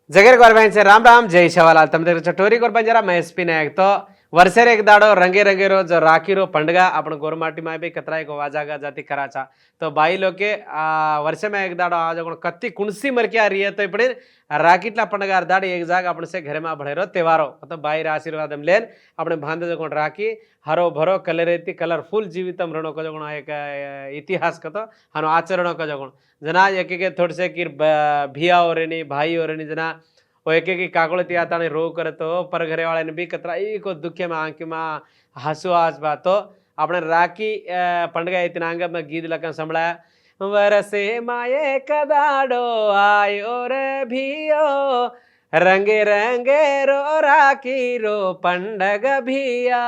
जगेर गोरबाइन से राम राम जय शवालाल तम దగ్గర చటోరి గోర్ బంజారా मैं एसपी नायक तो वर्षेर एक दाड़ो रंगे रंगे रो जो राखी रो पंडगा अपन गोरमाटी में भी कतराई को वाजागा जाती कराचा तो बाई लोग के वर्ष में एक दाड़ो आज कत्ती कुणसी मर क्या रही है तो इपड़े राकीटला पंडगा दाड़ी एक जाग अपन से घर में भड़े रो त्योहारो मतलब बाई आशीर्वाद लेन अपने भांदे जो राखी हरो भरो कलरेती कलरफुल जीवितम रणो को जो एक इतिहास का तो हनो आचरण का जो जना एक थोड़े से कि भिया और भाई और जना वो एक काकड़ती आता रो करे तो पर घरे वाले ने भी कतरा को दुखे में आंखी में हंसू आस बात तो अपने राखी पंडगा इतना अंग में गीत लखन संभळाया वरसे माये कदाड़ो आयो रे भियो रंगे रंगे रो राखी रो पंडग भिया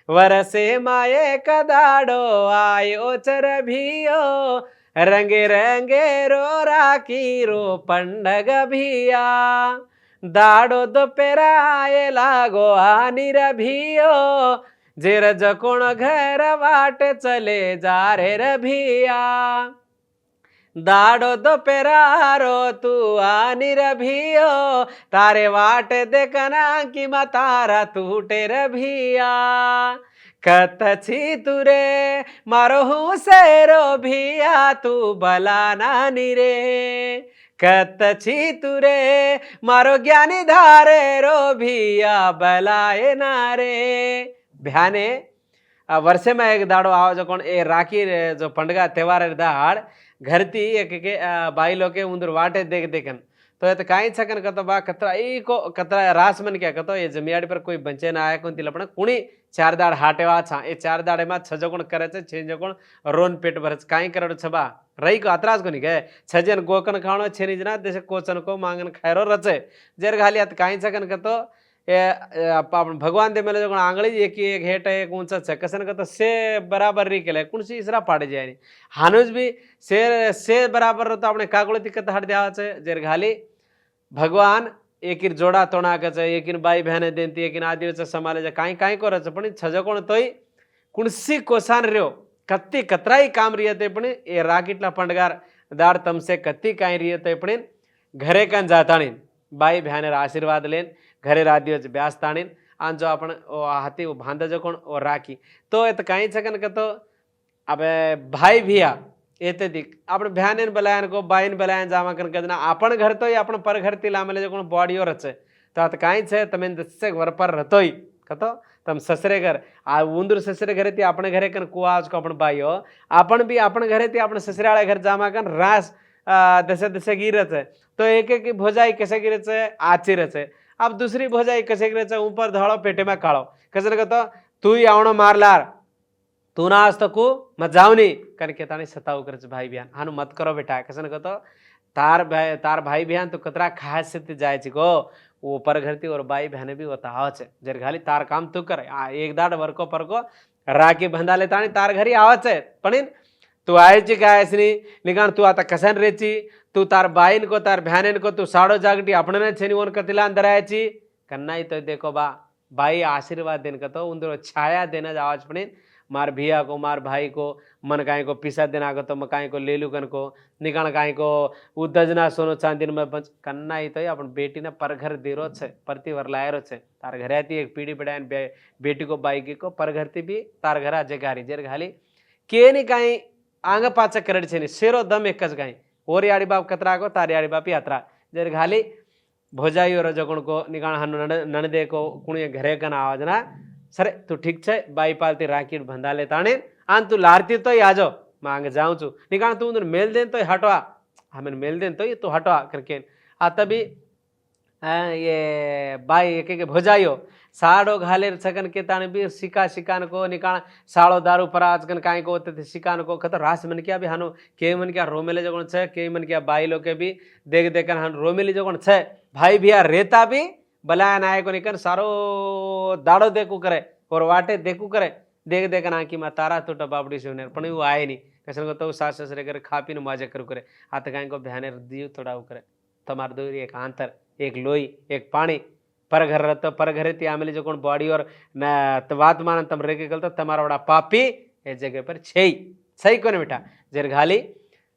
वरसे माये कदाड़ो आयो चर भियो रंगे रंगे रो राखी रो पंडग भिया दाड़ो दोपेराए लागो आनिर भियो जेर जकोण घर वाट चले जा रे रभिया दाड़ो दोपेरारो तू आनिर भियो तारे वाट देखना कि तारा टूटे रभिया कत छी तुरे मारो हूँ सेरो भिया तू बला नानी रे कत छी तुरे मारो ज्ञानी धारे रो भिया बलाए नारे भ्याने वर्षे में एक दाड़ो आओ जो कौन ए राखी जो पंडगा त्योहार दाड़ घरती एक बाई लोके उंदर वाटे देख देखन तो ये काई छकन कतो बा कतरा को कतरा रास मन क्या कतो ये जमियाड़ी पर कोई बंचे ना आया कोन तिलपण कुणी चार दाड़ हाटेवा छा ए चार दाड़े में छ जगुण करे छे छे जगुण रोन पेट भरच काई करड़ छबा रही को अतराज कोनी गए छजन गोकन खाणो छेनी जना देश कोचन को मांगन खायरो रचे जेर घाली अत काई छकन कतो भगवान दे मेले जो आंगली एक हेट एक ऊंचा छ कसन का तो से बराबर री केले कुणसी इसरा पाड़े जाय हानुज भी से बराबर तो अपने कागुल तिकत हट दिया छे जेर घाली भगवान एक जोड़ा तोड़ा के छे एक बाई बहने देती एक आदि समाले काई काई को रच पण छज कोण तोय कुणसी कोसान रह्यो कत्ती कतराई काम रियते पण ए राकीटला पंडगार दाड़ तमसे कत्ती काई रियते पण घरे कन जाताणी बाई बहने आशीर्वाद लेन घरे राधियो ब्यास ताणीन आन जो आपण हाथी भांदा जो कोण राखी तो ये काई छकन का तो अब भाई भिया एते दिक आपण भ्यानेन बलायन को बाईन बलायन जामा कन कजना आपण घर तो आपण पर घर ती लामले जो कोण बॉडी और रचे तो आता काई छे तमे दसे वर पर रतोय कतो तम ससरे घर आ उंदर ससरे घरे ती आपण घरे कन कुआज को आपण बायो आपण भी आपण घरे ती आपण ससरे वाले घर जामा कन रास दसे दसे गिरत है तो एक एक भोजाई कैसे गिरत है आची रचे अब दूसरी भोजाई कसे गिरत ऊपर धड़ो पेटे में काड़ो कसे कहतो तू ही आवणो मारलार तू ना आज तक मत जाऊनी कन के तानी सताव कर भाई बहन हानु मत करो बेटा कसन कहतो तार भाई बहन तो कतरा खास से जाए गो वो पर घरती और भाई बहने भी होता आवच जर घाली तार काम तू करे एक दाड़ वरको परको राखी बंधा ले तानी तार घरी आवच पण तू आयची काय असनी निकाण तू आता कसन रेची तू तार बाईन को तार बहनेन को तू साड़ो जागटी अपने छेनी वन कतिला अंदर आयची कन्ना तो देखो बा बाई आशीर्वाद देन का तो उन छाया देना आवाज पण मार भिया को मार भाई को मन काय को पिसा देना को तो मकाई को ले लू कन को निकाल काय को उदजना सोनो चांदी में पंच कन्ना ही तो अपन बेटी ने पर घर देरो छे परती वर लायरो छे तार घरे आती एक पीढ़ी बढ़ान बेटी को बाई को पर घरती भी तार घरा जगारी जेर घाली के नी काई आंग पाचा करड छे नी शेरो दम एक काई ओर याड़ी बाप कतरा को तार याड़ी बाप यात्रा जेर घाली भोजाई और जगुण को निकाल हनु नणदे को कुणी घरे कन आवाज ना सरे तू ठीक छे बाई पालती राखी बंधा ले ताणे आन तू लारती तो आजो मांग जाऊँ छू निकाल तू उधर मेल देन तो हटवा हमें मेल देन तो तू हटवा करके तभी ये बाई एक एक भोजाइयो साड़ो घाले सकन के ताने भी सिका सिकान को निकाल साड़ो दारू पराज कन काई को ते सिकान को खतर रास मन क्या भी हानो के मन क्या रोमेले जगण छे के मन क्या बाई लोके भी देख देखन हान रोमेली जगण छे भाई भिया रेता भी बलाया नाय को निकन सारो दाड़ो देखू करे और वाटे देखू करे देख देख ना कि तारा तो टबाबड़ी से पण वो आए नहीं कसन को तो सास ससरे करे खा पी मजा करू करे हाथ काई को ध्यान दियो थोड़ा करे तमार दूरी एक आंतर एक लोई एक पानी पर घर रहते पर घरे ती आमेली जो कोण बॉडी और वात मान तम रेके गलता तमारा बड़ा पापी ए जगह पर छे सही कोने बेटा जेर घाली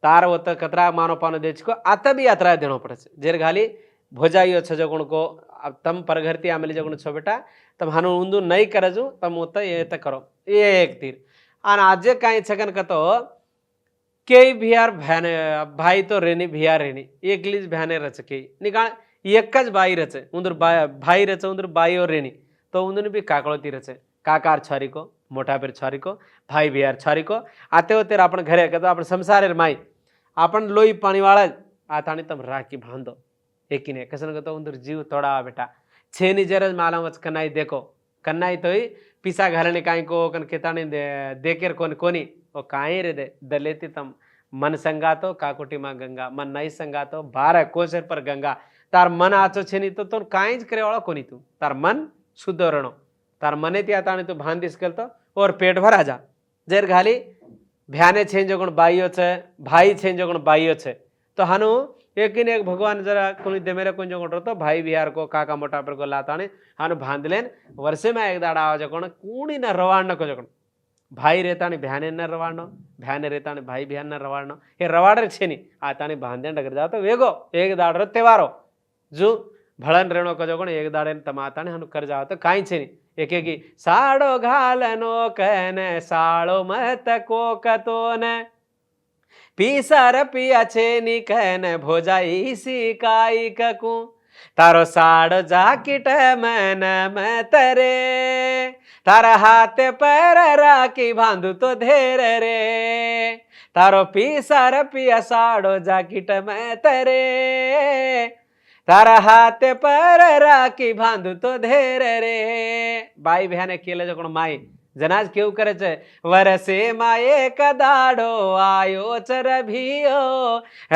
तार होत कतरा मानो पानो देच को आता भी यात्रा देनो पड़े जेर घाली भोजाइयो छ जगुण को अब तम परघरती आमेली जगुण छो बेटा तम हानु उंदू नहीं करजू तम उत ये त करो एक तीर आन आज काई छगन कतो के भियार भ्याने भाई तो रेनी भिया रेनी एकलीज भ्याने रच के निकाळ एकच बाई रच उंदर भाई रच उंदर बाई और रेनी तो उंदर भी काकड़ोती रचे काकार छरी को मोटा पेर छरी को भाई भियार छरी को आते होते अपन घरे कतो अपन संसार माई अपन लोई पानी वाला आतानी तम राखी बांधो एकीने कसन कतो उंदर जीव तोड़ा बेटा छेनी जरज माला वच कन्नाई देखो कन्नाई तो ही पिसा घालने काई को कन केतानी देकेर कोनी कोनी ओ काई रे दे दलेती तम मन संगातो काकुटी मा गंगा मन नहीं संगातो 12 कोशर पर गंगा तार मन आचो छेनी तो काई ज करे वाला कोनी तू तार मन शुद्ध रणो तार मने त्या ताने तू भांदिस करतो और पेट भरा जा जेर घाली भ्याने छेन जगुण बाईयो छे भाई छेन जगुण बाईयो छे तो हानु एक भगवान जरा कोनी देमेरे कोन जगुण तो भाई बिहार को काका मोटा पर को लाताने हानु भांदलेन वर्षे में एक दाड़ा आवा जगुण कूणी न रवाण को जगुण भाई रेतानी भ्याने न रवाणो भ्याने रेतानी भाई बिहान न रवाणो हे रवाड़ छेनी आतानी भांदे डगर जातो वेगो एक दाड़ो तेवारो जो भळन रेणो को जगुण एक दाड़े तमाताने हानु कर जाओ तो काई छेनी एक एकी साड़ो घालनो कहने साड़ो मत को कतोन पीसर पिया छेनी कहने भोजाई सिकाई ककू तारो साड़ो जाकिट मन मतरे तारा हाथ पैर राखी बांधू तो धेर रे तारो पीसर पिया साड़ो जाकिट मतरे तारा हाथ पर राखी बांधू तो धेर रे बाई बहने केले जकोण माई जनाज केव करे छे वरसे माए कदाड़ो आयो चर भियो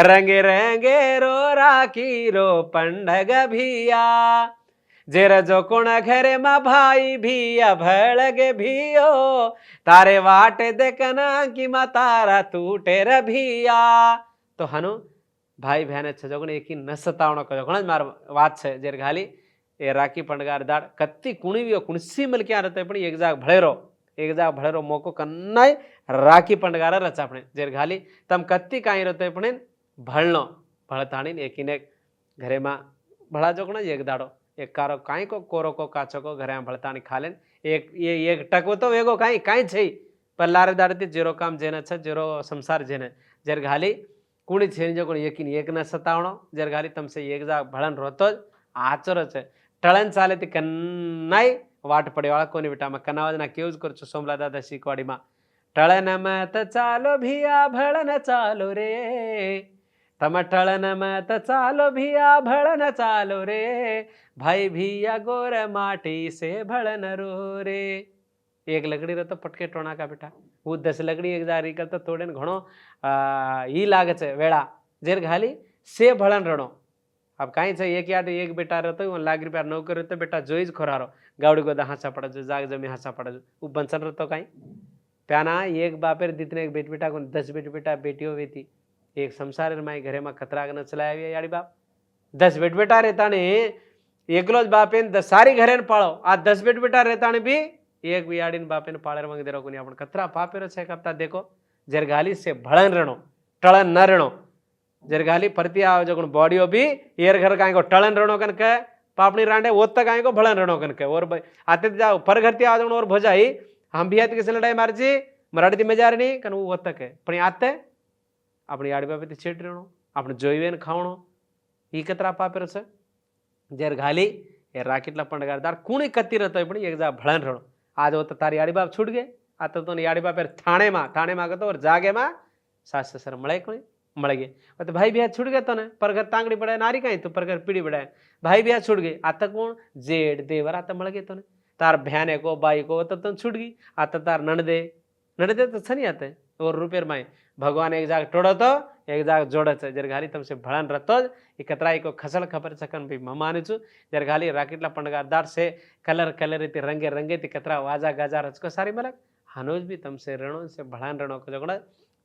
रंगे रंगे रो राखी रो पंडग भिया जेर जो कोण घरे मा भाई भिया भड़गे भियो तारे वाटे देखना कि मा तारा टूटे र भिया तो हनु भाई बहने छे जगण एकी न सतावणो कयो घणो मार वात छे जेर घाली ए राखी पंडगार दाड़ कत्ती कुणीवियो कुणसी मलक्या रहते पण एक जाग भळेरो मोको कन्नाय राखी पंडगार रच आपणे जेर घाली तम कत्ती काई रहते पण भळनो भळताणी एकीने घरे मा भळा जगण एक दाड़ो एक कारो काई को कोरो को काचो को घरे भळताणी खालेन एक टकवो तो वेगो काई काई छे पर लारे दाड़ती जेरो काम जेने छे जेरो संसार जेने जेर घाली कुणी छेनी जगण एकीने एक न सतावणो जेर घाली तमसे एक जाग भळन रोतो आचर छे टळन चाले ती कन्नाय वाट पड़े वाला कोनी बेटा में कनावजना केवज कर छो सोमला दादा शिकवाड़ी में टळन मत चालो भिया भळन चालो रे तम टळन मत चालो भिया भळन चालो रे भाई भिया गोर माटी से भळन रो रे एक लकड़ी रहे तो पटके टोना का बेटा वो 10 लकड़ी एक जारी करता थोड़े घणो ही लागे छे वेड़ा जेर घाली से भळन रणो अब कहीं छे एक याद एक बेटा रहते ₹1,00,000 नौकर रहते बेटा जोईज खोरारो गावड़ी गोदा हासा पड़े जो जाग जमी हासा पड़े वो बंसन रहतो कहीं प्याना एक बापेर दितने एक बेट बेटा को 10 बेट बेटा बेटियों वेती एक संसार माई घरे में खतरा न चलाया याड़ी बाप 10 बेट बेटा रहता ने एकलो ज बापेन सारी घरे पाळो आ 10 बेट बेटा रहता ने भी एक बियाड़ी बापेन पाळे मंग देरो कोनी आपण खतरा पापेरो छे कपता देखो जेर गाली से भळन रणो टळन न रणो जेर गाली परती आव जगुण बॉडियो भी एर घर काई को टळन रणो कन के पापणी रांडे ओत्त काई को भळन रणो कन के और आते जाओ पर घरती आव जगुण और भोजाई हम भी आते के लड़ाई मारजी मराठी मेजारनी कन वो ओत्त के पण आते अपनी आड़ी बापे छेट रणो आपण जोईवेन खावणो ई कतरा पापेरो छे जेर गाली ए राकीटला पंडगारदार कुणी कत्ती रहतो पण एक जा भळन रणो आज वो तो तारी आड़ी बाप छूट गए आता तो आड़ी बाप थाने में गतो और जागे में सास ससुर मळे कोई मळ गए तो भाई बिया छूट गए तो ने परघर तांगड़ी बड़े नारी कहीं तो परघर पीढ़ी बड़े भाई बिया छूट गई आता कौन जेठ देवर आता मळ गए तो ने तार भ्याने को बाई को तो छूट गई आता तार नणदे तो छनी आते और रुपये माई भगवान एक जाग टोड़ो तो एक जाग जोड़े छे जर घाली तमसे भळन रतो ज कतराई को खसल खबर छकन भी मानु छू जर घाली राकीटला पंडगारदार से कलर रीति रंगे रंगे ती कतरा वाजा गाजा रचको सारी मलक हनोज भी तमसे रणो से भळन रणो को जगण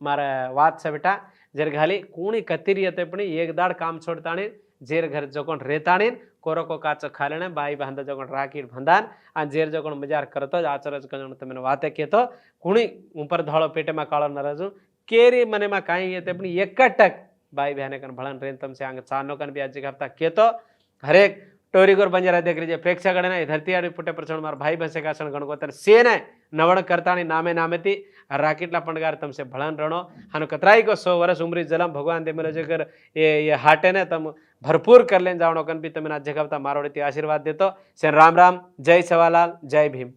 मारा वात छे बेटा जर घाली कूणी कतीरी हते पण एक दाड़ काम छोड़ताणी जेर घर जकोण रेताणी कोरो को काचो खालेणे बाई बांधा जकोण राखी भंधान आ जेर जकोण मजार करतो आचरज कजण तमने वाते केतो कूणी ऊपर धोळो पेटे में काळो न रजू केरी मने में काई येते पण एकटक बाई बहने कन भळन रेन तमसे आंग चानो कन भी आज हफ्ता केतो हरेक टोरीगोर बंजारा देखरी जे प्रेक्षकगण ने धरती आड़ी पुटे प्रचंड मार भाई बसे कासन गणगोतर सेन नवण करतानी नामे नामेती राकेटला पंडगार तमसे भळन रणो हानु कतराई को 100 वर्ष उम्री जलम भगवान दे मिलो जगर ये हाटे ने तम भरपूर कर लेन जावणो कन भी तमना जगवता मारोड़ी आशीर्वाद देतो सेन राम राम जय सवालाल जय भीम।